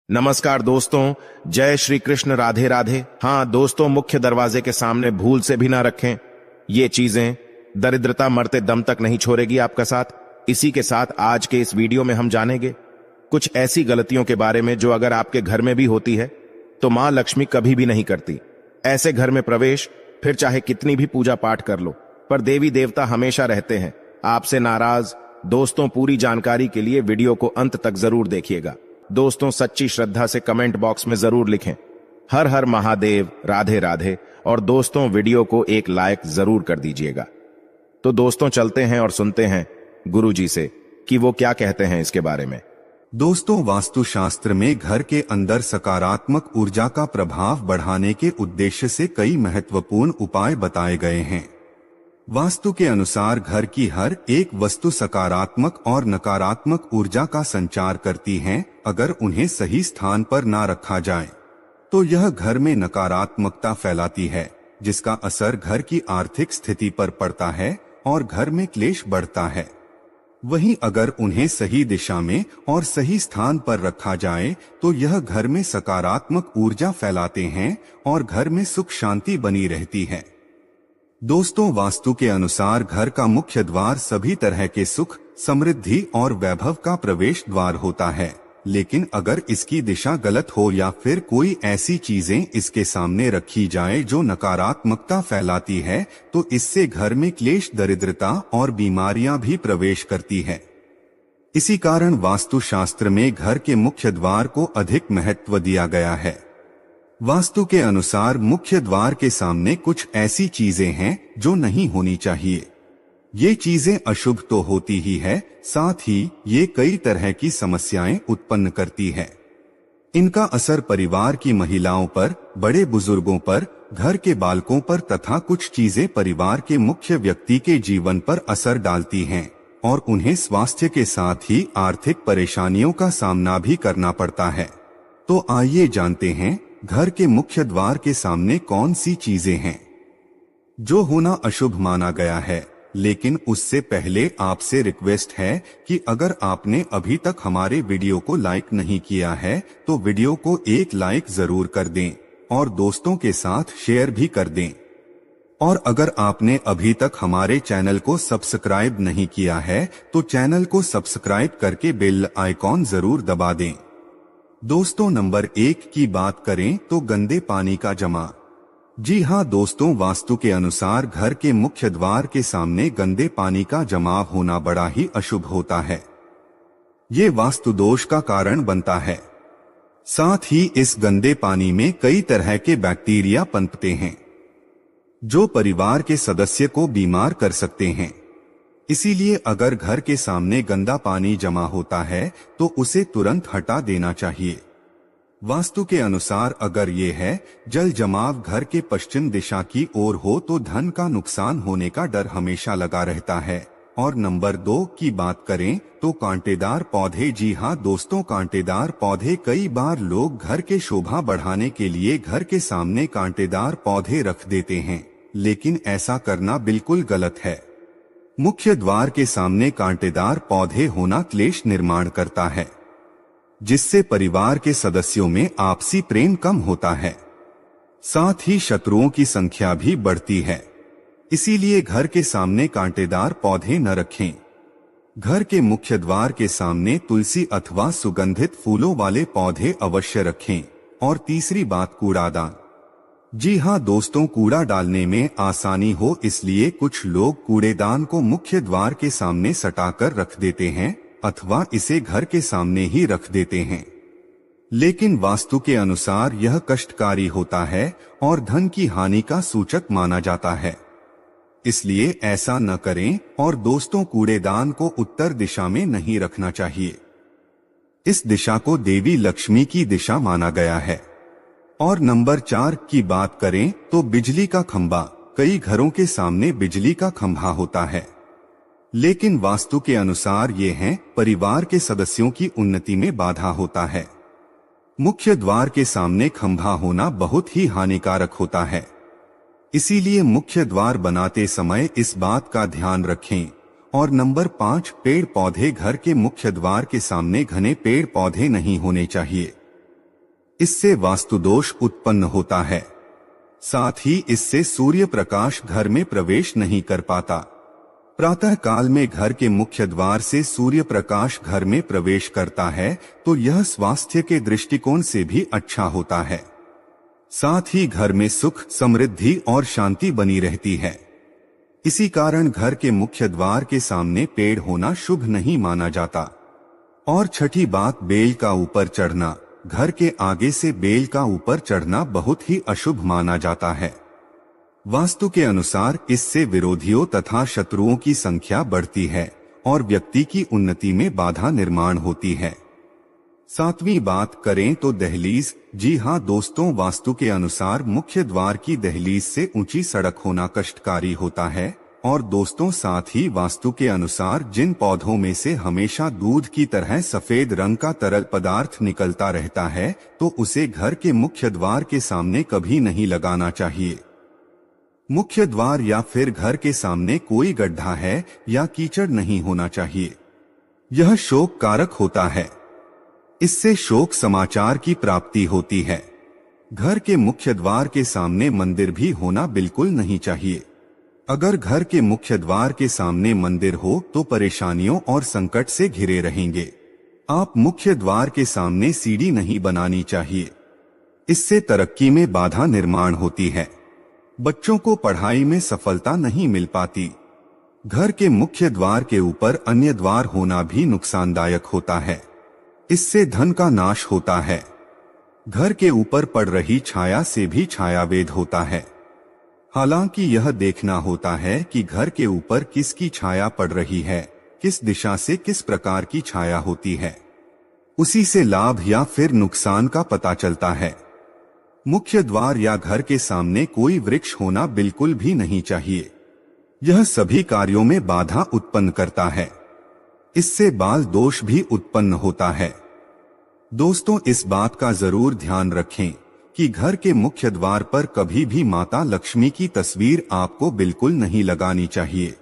नमस्कार दोस्तों, जय श्री कृष्ण, राधे राधे। हाँ दोस्तों, मुख्य दरवाजे के सामने भूल से भी ना रखें। ये चीजें दरिद्रता मरते दम तक नहीं छोड़ेगी आपका साथ। इसी के साथ आज के इस वीडियो में हम जानेंगे कुछ ऐसी गलतियों के बारे में जो अगर आपके घर में भी होती है तो मां लक्ष्मी कभी भी नहीं करती। ऐसे घर में प्रवेश फिर चाहे कितनी भी पूजा पाठ कर लो, पर देवी देवता हमेशा रहते हैं आपसे नाराज। दोस्तों, पूरी जानकारी के लिए वीडियो को अंत तक जरूर देखिएगा। दोस्तों, सच्ची श्रद्धा से कमेंट बॉक्स में जरूर लिखें हर हर महादेव, राधे राधे। और दोस्तों, वीडियो को एक लाइक जरूर कर दीजिएगा। तो दोस्तों, चलते हैं और सुनते हैं गुरुजी से कि वो क्या कहते हैं इसके बारे में। दोस्तों, वास्तुशास्त्र में घर के अंदर सकारात्मक ऊर्जा का प्रभाव बढ़ाने के उद्देश्य से कई महत्वपूर्ण उपाय बताए गए हैं। वास्तु के अनुसार घर की हर एक वस्तु सकारात्मक और नकारात्मक ऊर्जा का संचार करती है। अगर उन्हें सही स्थान पर ना रखा जाए तो यह घर में नकारात्मकता फैलाती है, जिसका असर घर की आर्थिक स्थिति पर पड़ता है और घर में क्लेश बढ़ता है। वहीं अगर उन्हें सही दिशा में और सही स्थान पर रखा जाए तो यह घर में सकारात्मक ऊर्जा फैलाते हैं और घर में सुख शांति बनी रहती है। दोस्तों, वास्तु के अनुसार घर का मुख्य द्वार सभी तरह के सुख, समृद्धि और वैभव का प्रवेश द्वार होता है। लेकिन अगर इसकी दिशा गलत हो या फिर कोई ऐसी चीजें इसके सामने रखी जाए जो नकारात्मकता फैलाती है तो इससे घर में क्लेश, दरिद्रता और बीमारियां भी प्रवेश करती है। इसी कारण वास्तुशास्त्र में घर के मुख्य द्वार को अधिक महत्व दिया गया है। वास्तु के अनुसार मुख्य द्वार के सामने कुछ ऐसी चीजें हैं जो नहीं होनी चाहिए। ये चीजें अशुभ तो होती ही है, साथ ही ये कई तरह की समस्याएं उत्पन्न करती है। इनका असर परिवार की महिलाओं पर, बड़े बुजुर्गों पर, घर के बालकों पर तथा कुछ चीजें परिवार के मुख्य व्यक्ति के जीवन पर असर डालती हैं और उन्हें स्वास्थ्य के साथ ही आर्थिक परेशानियों का सामना भी करना पड़ता है। तो आइए जानते हैं घर के मुख्य द्वार के सामने कौन सी चीजें हैं जो होना अशुभ माना गया है। लेकिन उससे पहले आपसे रिक्वेस्ट है कि अगर आपने अभी तक हमारे वीडियो को लाइक नहीं किया है तो वीडियो को एक लाइक जरूर कर दें और दोस्तों के साथ शेयर भी कर दें। और अगर आपने अभी तक हमारे चैनल को सब्सक्राइब नहीं किया है तो चैनल को सब्सक्राइब करके बेल आइकॉन जरूर दबा दें। दोस्तों, नंबर 1 की बात करें तो गंदे पानी का जमा। जी हाँ दोस्तों, वास्तु के अनुसार घर के मुख्य द्वार के सामने गंदे पानी का जमाव होना बड़ा ही अशुभ होता है। ये वास्तु दोष का कारण बनता है। साथ ही इस गंदे पानी में कई तरह के बैक्टीरिया पनपते हैं जो परिवार के सदस्य को बीमार कर सकते हैं। इसीलिए अगर घर के सामने गंदा पानी जमा होता है तो उसे तुरंत हटा देना चाहिए। वास्तु के अनुसार अगर ये है जल जमाव घर के पश्चिम दिशा की ओर हो तो धन का नुकसान होने का डर हमेशा लगा रहता है। और नंबर 2 की बात करें तो कांटेदार पौधे। जी हाँ दोस्तों, कांटेदार पौधे कई बार लोग घर के शोभा बढ़ाने के लिए घर के सामने कांटेदार पौधे रख देते हैं, लेकिन ऐसा करना बिल्कुल गलत है। मुख्य द्वार के सामने कांटेदार पौधे होना क्लेश निर्माण करता है, जिससे परिवार के सदस्यों में आपसी प्रेम कम होता है। साथ ही शत्रुओं की संख्या भी बढ़ती है। इसीलिए घर के सामने कांटेदार पौधे न रखें। घर के मुख्य द्वार के सामने तुलसी अथवा सुगंधित फूलों वाले पौधे अवश्य रखें। और तीसरी बात, कूड़ादान। जी हाँ दोस्तों, कूड़ा डालने में आसानी हो इसलिए कुछ लोग कूड़ेदान को मुख्य द्वार के सामने सटाकर रख देते हैं अथवा इसे घर के सामने ही रख देते हैं। लेकिन वास्तु के अनुसार यह कष्टकारी होता है और धन की हानि का सूचक माना जाता है। इसलिए ऐसा न करें। और दोस्तों, कूड़ेदान को उत्तर दिशा में नहीं रखना चाहिए। इस दिशा को देवी लक्ष्मी की दिशा माना गया है। और नंबर 4 की बात करें तो बिजली का खंभा। कई घरों के सामने बिजली का खंभा होता है, लेकिन वास्तु के अनुसार ये है परिवार के सदस्यों की उन्नति में बाधा होता है। मुख्य द्वार के सामने खंभा होना बहुत ही हानिकारक होता है। इसीलिए मुख्य द्वार बनाते समय इस बात का ध्यान रखें। और नंबर 5, पेड़ पौधे। घर के मुख्य द्वार के सामने घने पेड़ पौधे नहीं होने चाहिए। इससे वास्तुदोष उत्पन्न होता है। साथ ही इससे सूर्य प्रकाश घर में प्रवेश नहीं कर पाता। प्रातः काल में घर के मुख्य द्वार से सूर्य प्रकाश घर में प्रवेश करता है तो यह स्वास्थ्य के दृष्टिकोण से भी अच्छा होता है। साथ ही घर में सुख, समृद्धि और शांति बनी रहती है। इसी कारण घर के मुख्य द्वार के सामने पेड़ होना शुभ नहीं माना जाता। और छठी बात, बेल का ऊपर चढ़ना। घर के आगे से बेल का ऊपर चढ़ना बहुत ही अशुभ माना जाता है। वास्तु के अनुसार इससे विरोधियों तथा शत्रुओं की संख्या बढ़ती है और व्यक्ति की उन्नति में बाधा निर्माण होती है। सातवीं बात करें तो दहलीज। जी हाँ दोस्तों, वास्तु के अनुसार मुख्य द्वार की दहलीज से ऊंची सड़क होना कष्टकारी होता है। और दोस्तों, साथ ही वास्तु के अनुसार जिन पौधों में से हमेशा दूध की तरह सफेद रंग का तरल पदार्थ निकलता रहता है तो उसे घर के मुख्य द्वार के सामने कभी नहीं लगाना चाहिए। मुख्य द्वार या फिर घर के सामने कोई गड्ढा है या कीचड़ नहीं होना चाहिए। यह शोक कारक होता है। इससे शोक समाचार की प्राप्ति होती है। घर के मुख्य द्वार के सामने मंदिर भी होना बिल्कुल नहीं चाहिए। अगर घर के मुख्य द्वार के सामने मंदिर हो तो परेशानियों और संकट से घिरे रहेंगे। आप मुख्य द्वार के सामने सीढ़ी नहीं बनानी चाहिए। इससे तरक्की में बाधा निर्माण होती है। बच्चों को पढ़ाई में सफलता नहीं मिल पाती। घर के मुख्य द्वार के ऊपर अन्य द्वार होना भी नुकसानदायक होता है। इससे धन का नाश होता है। घर के ऊपर पड़ रही छाया से भी छायावेद होता है। हालांकि यह देखना होता है कि घर के ऊपर किसकी छाया पड़ रही है, किस दिशा से किस प्रकार की छाया होती है, उसी से लाभ या फिर नुकसान का पता चलता है। मुख्य द्वार या घर के सामने कोई वृक्ष होना बिल्कुल भी नहीं चाहिए। यह सभी कार्यों में बाधा उत्पन्न करता है। इससे बाल दोष भी उत्पन्न होता है। दोस्तों, इस बात का जरूर ध्यान रखें कि घर के मुख्य द्वार पर कभी भी माता लक्ष्मी की तस्वीर आपको बिल्कुल नहीं लगानी चाहिए।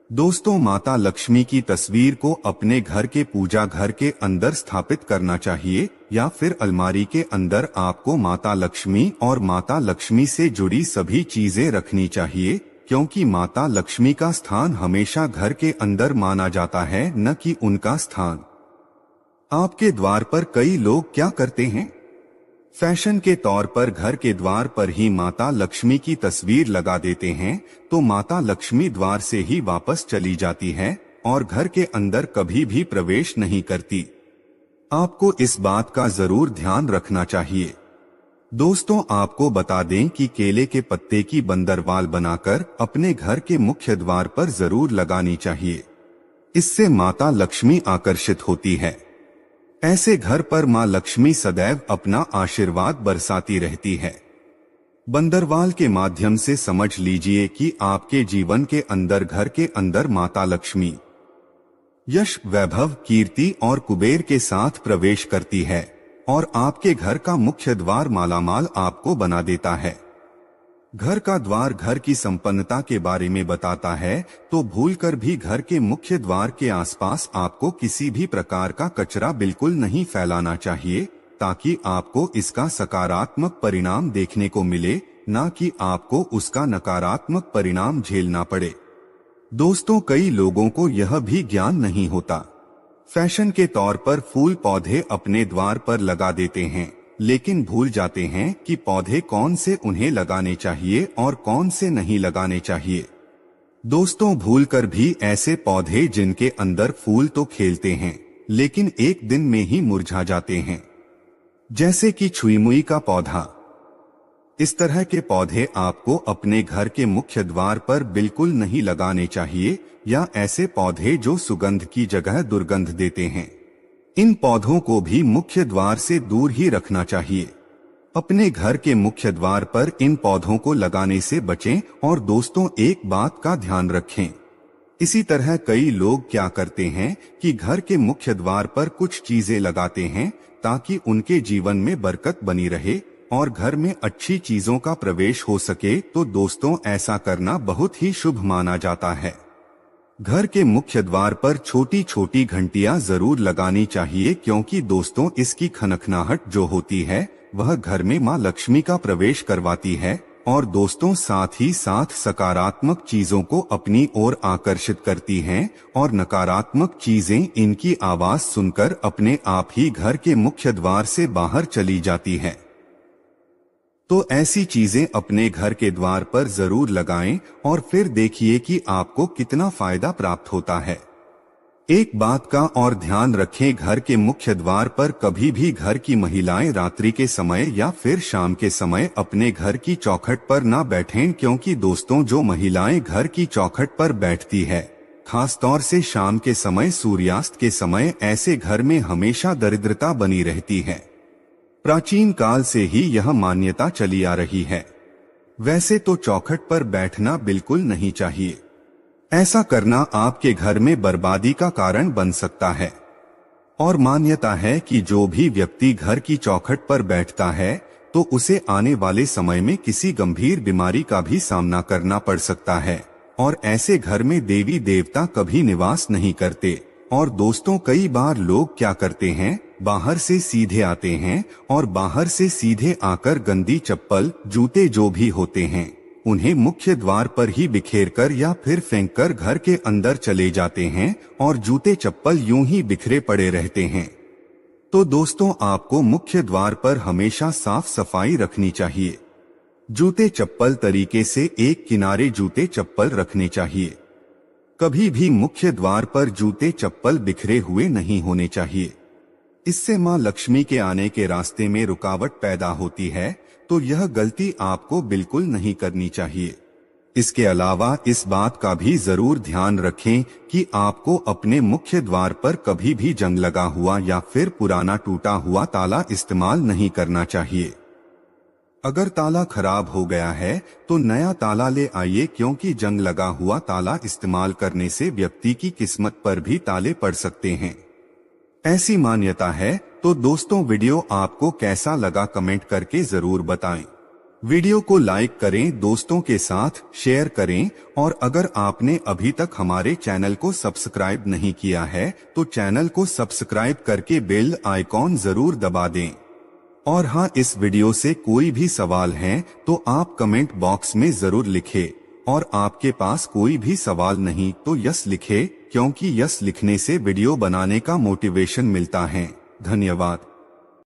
दोस्तों, माता लक्ष्मी की तस्वीर को अपने घर के पूजा घर के अंदर स्थापित करना चाहिए या फिर अलमारी के अंदर आपको माता लक्ष्मी और माता लक्ष्मी से जुड़ी सभी चीजें रखनी चाहिए, क्योंकि माता लक्ष्मी का स्थान हमेशा घर के अंदर माना जाता है, न कि उनका स्थान। आपके द्वार पर कई लोग क्या करते हैं, फैशन के तौर पर घर के द्वार पर ही माता लक्ष्मी की तस्वीर लगा देते हैं तो माता लक्ष्मी द्वार से ही वापस चली जाती है और घर के अंदर कभी भी प्रवेश नहीं करती। आपको इस बात का जरूर ध्यान रखना चाहिए। दोस्तों, आपको बता दें कि केले के पत्ते की बंदरवाल बनाकर अपने घर के मुख्य द्वार पर जरूर लगानी चाहिए। इससे माता लक्ष्मी आकर्षित होती है। ऐसे घर पर मां लक्ष्मी सदैव अपना आशीर्वाद बरसाती रहती है। बंदरवाल के माध्यम से समझ लीजिए कि आपके जीवन के अंदर घर के अंदर माता लक्ष्मी यश, वैभव, कीर्ति और कुबेर के साथ प्रवेश करती है और आपके घर का मुख्य द्वार मालामाल आपको बना देता है। घर का द्वार घर की संपन्नता के बारे में बताता है, तो भूलकर भी घर के मुख्य द्वार के आसपास आपको किसी भी प्रकार का कचरा बिल्कुल नहीं फैलाना चाहिए, ताकि आपको इसका सकारात्मक परिणाम देखने को मिले, ना कि आपको उसका नकारात्मक परिणाम झेलना पड़े। दोस्तों, कई लोगों को यह भी ज्ञान नहीं होता। फैशन के तौर पर फूल पौधे अपने द्वार पर लगा देते हैं, लेकिन भूल जाते हैं कि पौधे कौन से उन्हें लगाने चाहिए और कौन से नहीं लगाने चाहिए। दोस्तों, भूलकर भी ऐसे पौधे जिनके अंदर फूल तो खिलते हैं लेकिन एक दिन में ही मुरझा जाते हैं, जैसे कि छुईमुई का पौधा। इस तरह के पौधे आपको अपने घर के मुख्य द्वार पर बिल्कुल नहीं लगाने चाहिए, या ऐसे पौधे जो सुगंध की जगह दुर्गंध देते हैं। इन पौधों को भी मुख्य द्वार से दूर ही रखना चाहिए। अपने घर के मुख्य द्वार पर इन पौधों को लगाने से बचें। और दोस्तों, एक बात का ध्यान रखें, इसी तरह कई लोग क्या करते हैं कि घर के मुख्य द्वार पर कुछ चीजें लगाते हैं ताकि उनके जीवन में बरकत बनी रहे और घर में अच्छी चीजों का प्रवेश हो सके। तो दोस्तों, ऐसा करना बहुत ही शुभ माना जाता है। घर के मुख्य द्वार पर छोटी छोटी घंटियां जरूर लगानी चाहिए, क्योंकि दोस्तों, इसकी खनखनाहट जो होती है वह घर में मां लक्ष्मी का प्रवेश करवाती है और दोस्तों साथ ही साथ सकारात्मक चीजों को अपनी ओर आकर्षित करती हैं और नकारात्मक चीजें इनकी आवाज सुनकर अपने आप ही घर के मुख्य द्वार से बाहर चली जाती है। तो ऐसी चीजें अपने घर के द्वार पर जरूर लगाएं और फिर देखिए कि आपको कितना फायदा प्राप्त होता है। एक बात का और ध्यान रखें, घर के मुख्य द्वार पर कभी भी घर की महिलाएं रात्रि के समय या फिर शाम के समय अपने घर की चौखट पर ना बैठें, क्योंकि दोस्तों जो महिलाएं घर की चौखट पर बैठती है, खासतौर से शाम के समय, सूर्यास्त के समय, ऐसे घर में हमेशा दरिद्रता बनी रहती है। प्राचीन काल से ही यह मान्यता चली आ रही है। वैसे तो चौखट पर बैठना बिल्कुल नहीं चाहिए। ऐसा करना आपके घर में बर्बादी का कारण बन सकता है। और मान्यता है कि जो भी व्यक्ति घर की चौखट पर बैठता है तो उसे आने वाले समय में किसी गंभीर बीमारी का भी सामना करना पड़ सकता है और ऐसे घर में देवी देवता कभी निवास नहीं करते। और दोस्तों कई बार लोग क्या करते हैं, बाहर से सीधे आते हैं और बाहर से सीधे आकर गंदी चप्पल, जूते जो भी होते हैं उन्हें मुख्य द्वार पर ही बिखेरकर या फिर फेंककर घर के अंदर चले जाते हैं और जूते चप्पल यूं ही बिखरे पड़े रहते हैं। तो दोस्तों आपको मुख्य द्वार पर हमेशा साफ सफाई रखनी चाहिए। जूते चप्पल तरीके से एक किनारे जूते चप्पल रखने चाहिए। कभी भी मुख्य द्वार पर जूते चप्पल बिखरे हुए नहीं होने चाहिए। इससे मां लक्ष्मी के आने के रास्ते में रुकावट पैदा होती है, तो यह गलती आपको बिल्कुल नहीं करनी चाहिए। इसके अलावा इस बात का भी जरूर ध्यान रखें कि आपको अपने मुख्य द्वार पर कभी भी जंग लगा हुआ या फिर पुराना टूटा हुआ ताला इस्तेमाल नहीं करना चाहिए। अगर ताला खराब हो गया है तो नया ताला ले आइए, क्योंकि जंग लगा हुआ ताला इस्तेमाल करने से व्यक्ति की किस्मत पर भी ताले पड़ सकते हैं। ऐसी मान्यता है। तो दोस्तों वीडियो आपको कैसा लगा कमेंट करके जरूर बताएं। वीडियो को लाइक करें, दोस्तों के साथ शेयर करें और अगर आपने अभी तक हमारे चैनल को सब्सक्राइब नहीं किया है तो चैनल को सब्सक्राइब करके बेल आइकॉन जरूर दबा दें। और हाँ, इस वीडियो से कोई भी सवाल है तो आप कमेंट बॉक्स में जरूर लिखें और आपके पास कोई भी सवाल नहीं तो यस लिखें, क्योंकि यस लिखने से वीडियो बनाने का मोटिवेशन मिलता है। धन्यवाद।